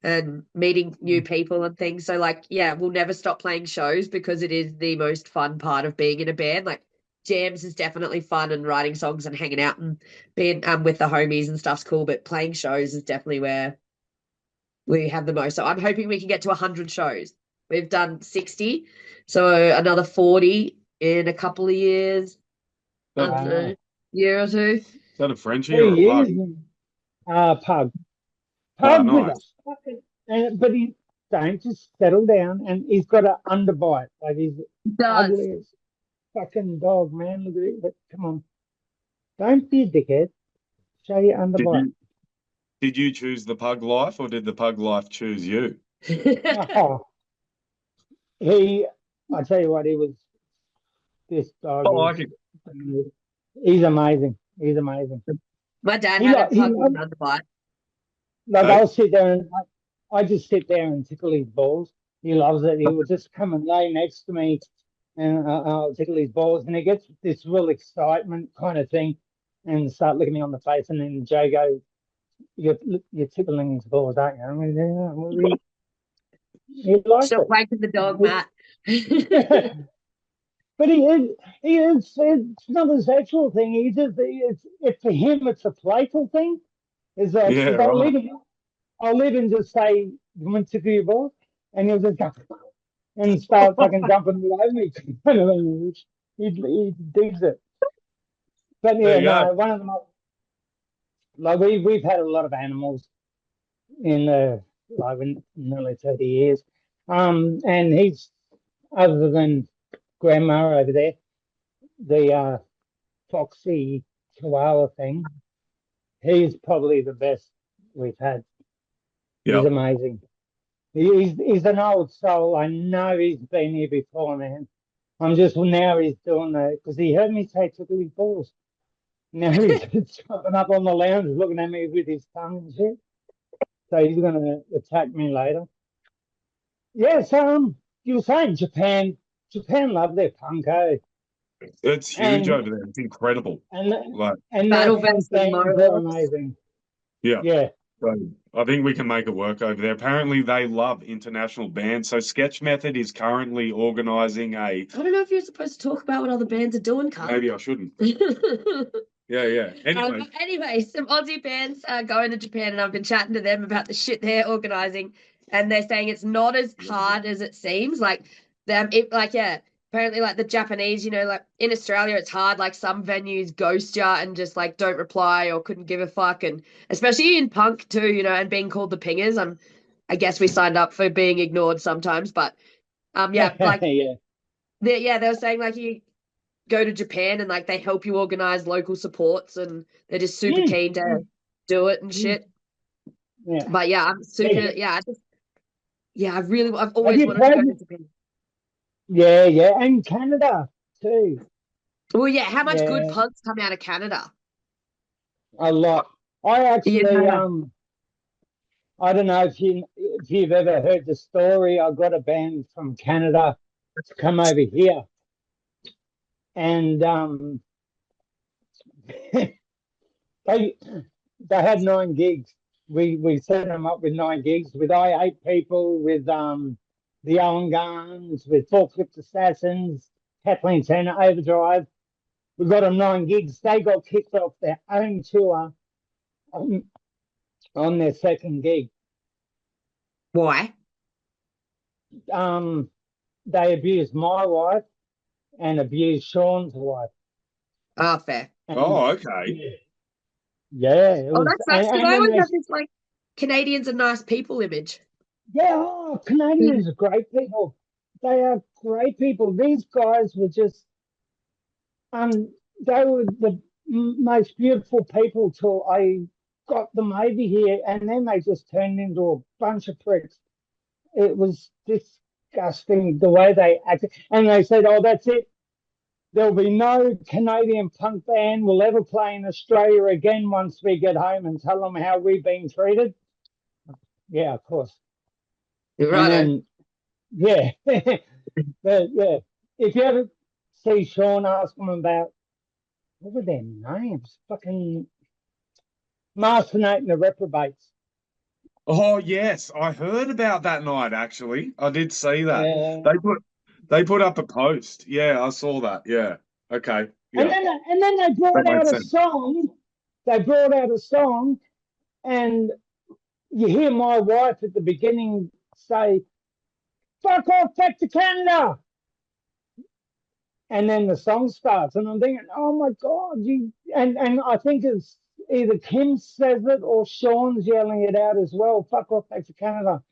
and meeting new people and things. So we'll never stop playing shows because it is the most fun part of being in a band. Like jams is definitely fun and writing songs and hanging out and being with the homies and stuff's cool, but playing shows is definitely where we have the most. So I'm hoping we can get to 100 shows. We've done 60, so another 40 in a couple of years. I don't know, year or 2. Is that a Frenchie or a pug? Pug. Oh, Pug with nice. us. But he don't just settle down, and he's got an underbite. Like he's ugly as fucking dog, man. Look at it. But come on, don't be a dickhead. Show your underbite. Did you choose the pug life, or did the pug life choose you? Oh, I tell you what, he was. This dog. He's amazing. He's amazing. My dad had a pug with an underbite. Like I'll sit there and I just sit there and tickle his balls. He loves it. He will just come and lay next to me, and I'll tickle his balls, and he gets this real excitement kind of thing, and start licking me on the face, and then Joe goes, "You're tickling his balls, aren't you?" I mean, he likes Stop it. wanking the dog, Matt. But it's not a sexual thing. For him, it's a playful thing. It's like, I'll live and just say, "You want to tickle your balls?" And he'll just go and start fucking jumping all over me. He digs it. But yeah, no, one of the most, we've had a lot of animals in nearly 30 years. And he's, other than Grandma over there, the Foxy Chihuahua thing, he's probably the best we've had. Yep. He's amazing. He's an old soul. I know he's been here before, man. Now he's doing that because he heard me say tickle his balls. Now he's jumping up on the lounge looking at me with his tongue and shit. So he's going to attack me later. Yes, you were saying Japan love their punk, eh? It's huge over there. It's incredible. And Battle Fest are amazing. Yeah. Yeah. So I think we can make it work over there. Apparently, they love international bands. So Sketch Method is currently organising I don't know if you're supposed to talk about what other bands are doing, Carl. Maybe I shouldn't. Yeah. Anyway, some Aussie bands are going to Japan, and I've been chatting to them about the shit they're organising, and they're saying it's not as hard as it seems. Apparently, like the Japanese, like in Australia, it's hard. Like some venues ghost you and just like don't reply or couldn't give a fuck. And especially in punk too, and being called the pingers. I guess we signed up for being ignored sometimes, but they were saying like you go to Japan and like they help you organize local supports and they're just super keen to do it and shit. Yeah. But yeah, I'm super. I've always wanted to go to Japan. Yeah, and Canada too. Well, yeah, how much good punks come out of Canada? A lot. I actually I don't know if you've ever heard the story. I got a band from Canada to come over here, and they they had 9 gigs. We set them up with 9 gigs with I8 people, with the Owen Guns, with Forklift Assassins, Kathleen Turner Overdrive. We got them 9 gigs. They got kicked off their own tour on, on their second gig. Why? Um, they abused my wife and abused Sean's wife. Oh, fair. And Oh, okay. yeah, it Oh, was, that's nice because and I then always they, have this like Canadians are nice people image. yeah, oh, Canadians are great people. They are great people. These guys were just, they were the most beautiful people till I got them over here, and then they just turned into a bunch of pricks. It was disgusting the way they acted, and they said, "Oh, that's it. There'll be no Canadian punk band will ever play in Australia again once we get home and tell them how we've been treated." Yeah, of course. And Righto. then, yeah, but yeah, if you ever see Sean, ask him about what were their names? Fucking Marcinate and the Reprobates. Oh yes, I heard about that night actually. I did see that. Yeah. They put up a post. Yeah, I saw that. Yeah. Okay. And Yeah. then they That brought out makes a sense. song. They brought out a song, and you hear my wife at the beginning say, "Fuck off back to Canada." And then the song starts, and I'm thinking, "Oh my god!" And I think it's either Kim says it or Sean's yelling it out as well. "Fuck off back to Canada,"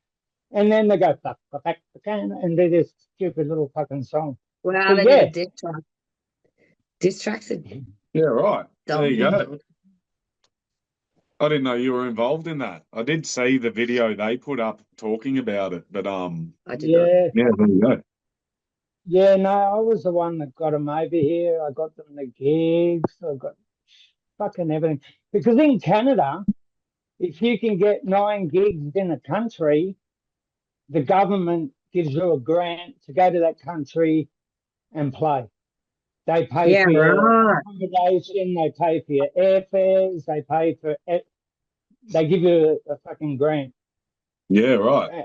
and then they go, "Fuck off back to Canada," and they're this stupid little fucking song. Wow, But they did a yeah, diss track. Diss tracks are Yeah, right. There you dumb. go. I didn't know you were involved in that. I did see the video they put up talking about it, but I did not. yeah, yeah, there you go. yeah. No, I was the one that got them over here. I got them the gigs. I got fucking everything because in Canada, if you can get 9 gigs in a country, the government gives you a grant to go to that country and play. They pay Yeah, for your right. accommodation, they pay for your airfares, they pay for it. They give you a fucking grant. Yeah, right.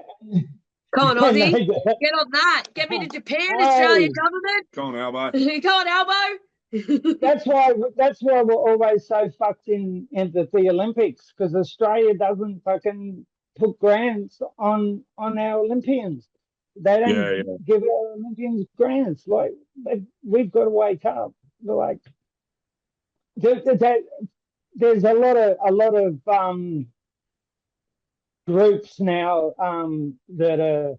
Come on, And Aussie. they Get on that. Get me to Japan, Australia hey, government. Go on, Albo. Come on, Elbow. that's why we're always so fucked into the Olympics because Australia doesn't fucking put grants on our Olympians. They don't Yeah, yeah. give our Olympians grants. Like we've got to wake up. Like there's a lot of groups now that are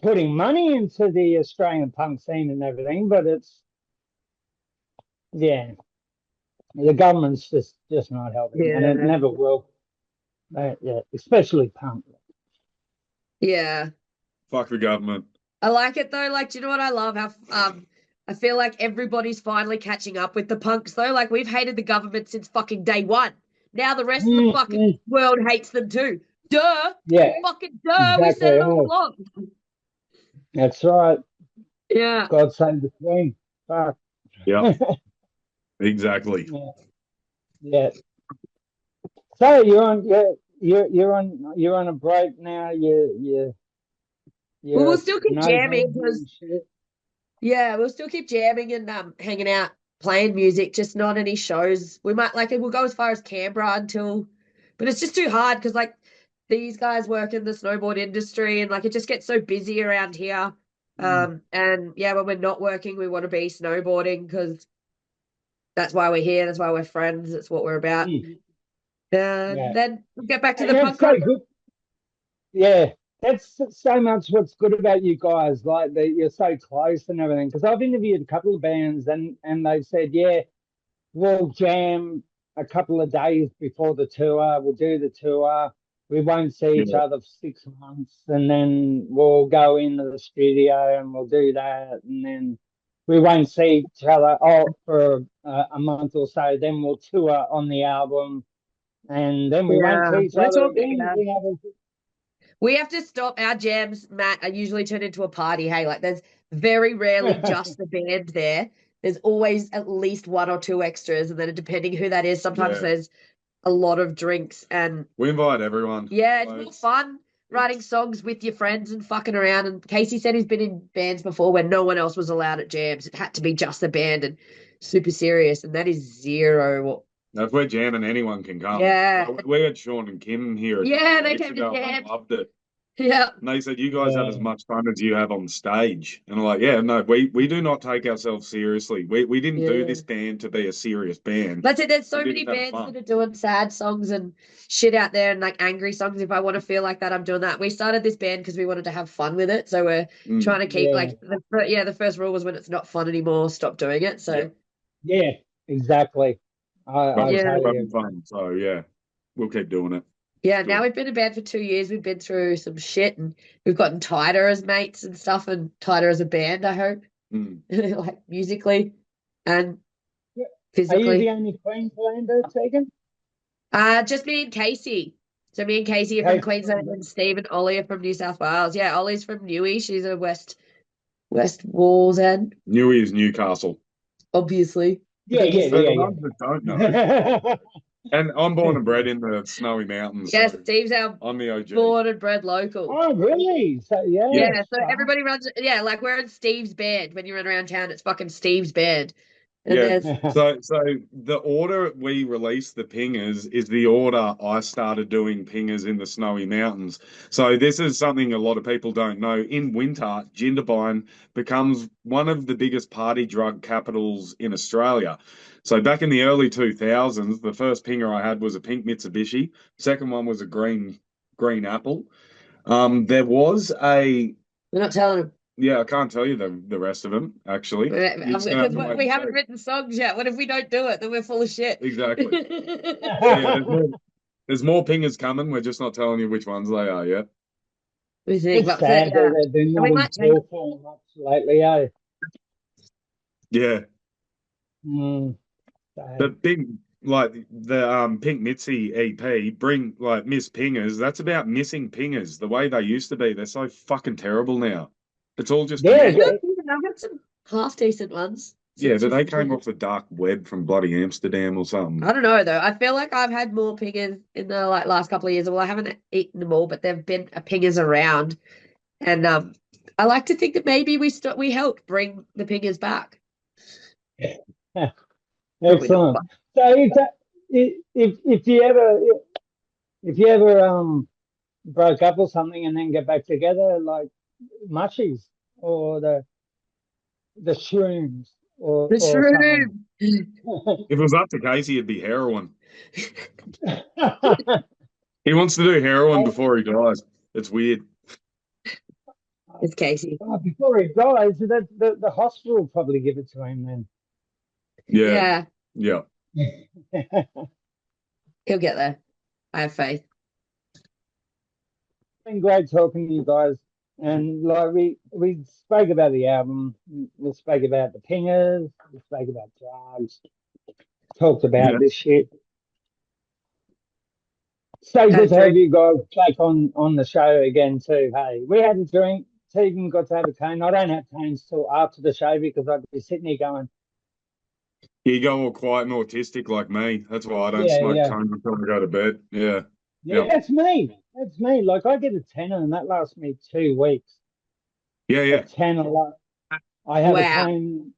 putting money into the Australian punk scene and everything, but it's yeah, the government's just not helping, and it Yeah. never will. Yeah, especially punk. Yeah. Fuck the government. I like it though. Like, do you know what I love? How I feel like everybody's finally catching up with the punks though. Like we've hated the government since fucking day one. Now the rest of the fucking world hates them too. Duh. Yeah, Fucking duh. We exactly. said it all along. That's right. Yeah. God save the Queen. Fuck. Yeah, exactly. Yeah. Yeah. So you're on a break now. Well, we'll still keep no jamming holiday because and shit. yeah, we'll still keep jamming and hanging out, playing music, just not any shows. We might like we'll go as far as Canberra until, but it's just too hard because like these guys work in the snowboard industry and like it just gets so busy around here. And yeah, when we're not working, we want to be snowboarding because that's why we're here. That's why we're friends. That's what we're about. Yeah. Then we'll get back to And the that's punk so rock. good. Yeah, that's so much what's good about you guys. Like that you're so close and everything. Because I've interviewed a couple of bands and they've said, yeah, we'll jam a couple of days before the tour. We'll do the tour. We won't see each Yeah. other for 6 months, and then we'll go into the studio and we'll do that, and then we won't see each other for a month or so. Then we'll tour on the album, and then we won't Yeah, see each we're other talking again. about. We have a, We have to stop our jams, Matt. Are usually turned into a party. Hey, like there's very rarely just the band there. There's always at least one or two extras, and then depending who that is, sometimes Yeah. there's a lot of drinks. And We invite everyone. yeah, it's Like, more fun writing songs with your friends and fucking around. And Casey said he's been in bands before where no one else was allowed at jams. It had to be just the band and super serious, and that is zero. if we're jamming, anyone can come. Yeah. Like, we had Sean and Kim here a Yeah, couple of they weeks came to ago, and jam. they loved it. Yeah. And they said, you guys have as Yeah. much fun as you have on stage. And I'm like, yeah, no, we do not take ourselves seriously. We didn't do Yeah. this band to be a serious band. That's it. There's so We many did have bands fun. that are doing sad songs and shit out there and like angry songs. If I want to feel like that, I'm doing that. We started this band because we wanted to have fun with it. So we're Mm. trying to keep Yeah. like the first rule was when it's not fun anymore, stop doing it. So Yeah, exactly. I But we're Yeah. still totally having agree. fun. So yeah, we'll keep doing it. yeah, Good. now we've been a band for 2 years. We've been through some shit and we've gotten tighter as mates and stuff and tighter as a band, I hope. Mm. Like musically and Yeah. Are you physically. the only Queenslander, Tegan? Just me and Casey. So me and Casey are from Casey. Queensland and Steve and Ollie are from New South Wales. Yeah, Ollie's from Newey. She's a West Wallsend, Newey is Newcastle. obviously. Yeah, Biggest- For the yeah, ones that don't know. yeah. And I'm born and bred in the snowy mountains. Yes, So Steve's our I'm the OG. born and bred local. Oh, really? So yeah. Yeah, so fuck. everybody runs. Yeah, like we're in Steve's band. When you run around town, it's fucking Steve's band. And Yeah. there's So the order we released the pingers is the order I started doing pingers in the snowy mountains. So this is something a lot of people don't know. In winter, Jindabyne becomes one of the biggest party drug capitals in Australia. So back in the early 2000s, the first pinger I had was a pink Mitsubishi. Second one was a green apple. There was a we're not telling them yeah, I can't tell you the rest of them actually. You're just gonna have because to wait we and haven't see. written songs yet. What if we don't do it? Then we're full of shit. Exactly. Yeah, there's more pingers coming. We're just not telling you which ones they are yet. We think, It's but sad yeah. that they're And not we in might change. tour form much lately, eh? Yeah, Mm, sad. the big like the Pink Mitzi EP bring like Miss Pingers. That's about missing pingers the way they used to be. They're so fucking terrible now. It's all just a Yeah, mess. I've got some half decent ones. Yeah, since but they we've- came off the dark web from bloody Amsterdam or something. I don't know though. I feel like I've had more pingers in the like last couple of years. Well, I haven't eaten them all, but there've been pingers around, and I like to think that maybe we helped bring the pingers back. excellent. So if you ever broke up or something and then get back together, like mushies or the shrooms or The something. shroom. If it was up to Casey, it'd be heroin. He wants to do heroin before he dies. It's weird. It's Casey. Before he dies, the hospital will probably give it to him then. Yeah. Yeah, he'll get there. I have faith. Been great talking to you guys, and like we spoke about the album, we spoke about the pingers, we spoke about drugs, talked about Yeah. this shit. So good to have you guys back on the show again too. Hey, we had a drink. Tegan got to have a cane. I don't have canes till after the show because I'd be sitting here going, You go all quiet and autistic like me. That's why I don't Yeah, smoke yeah. cones until I go to bed. Yeah. yeah, Yep. that's me. That's me. Like I get a tenner and that lasts me 2 weeks. Yeah, A yeah. tenner. Like, I have a Wow. cane.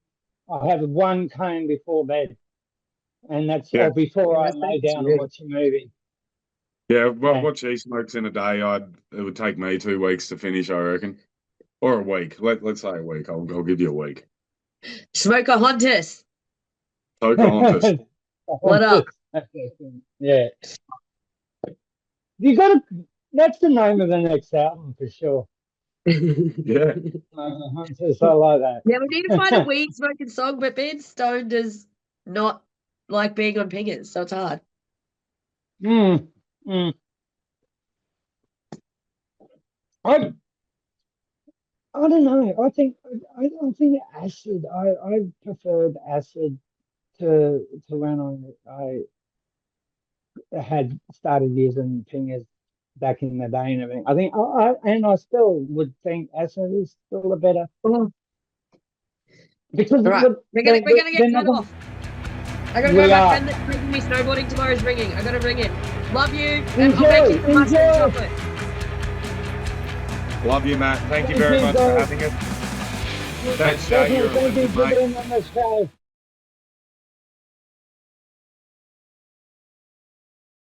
I have one cane before bed, and that's Yeah. or before I That's lay good. down and watch a movie. Yeah, well, Yeah. what she smokes in a day, it would take me 2 weeks to finish, I reckon. Or a week. Let's say a week. I'll give you a week. Smoker Hunters. Pocahontas. What up? Yeah. You got to. That's the name of the next album for sure. Yeah. Hunters, I like that. Yeah, we need to find a weed smoking song, but being stoned is not like being on pingers, so it's hard. Mm, mm. I don't know. I think acid. I preferred acid to when I had started using fingers back in the day and everything. I think, I still would think acid is still a better. Because All right, we're gonna get they're cut not off. I gotta We go. My are. friend that's taking me snowboarding tomorrow is ringing. I gotta ring it. Love you, and Enjoy, I'll make you some mushroom enjoy. chocolate. Love you, Matt. Thank you Thank very you, much for guys. having us. Thanks, Jay. Definitely You're a thank you legend, for mate. being on the show.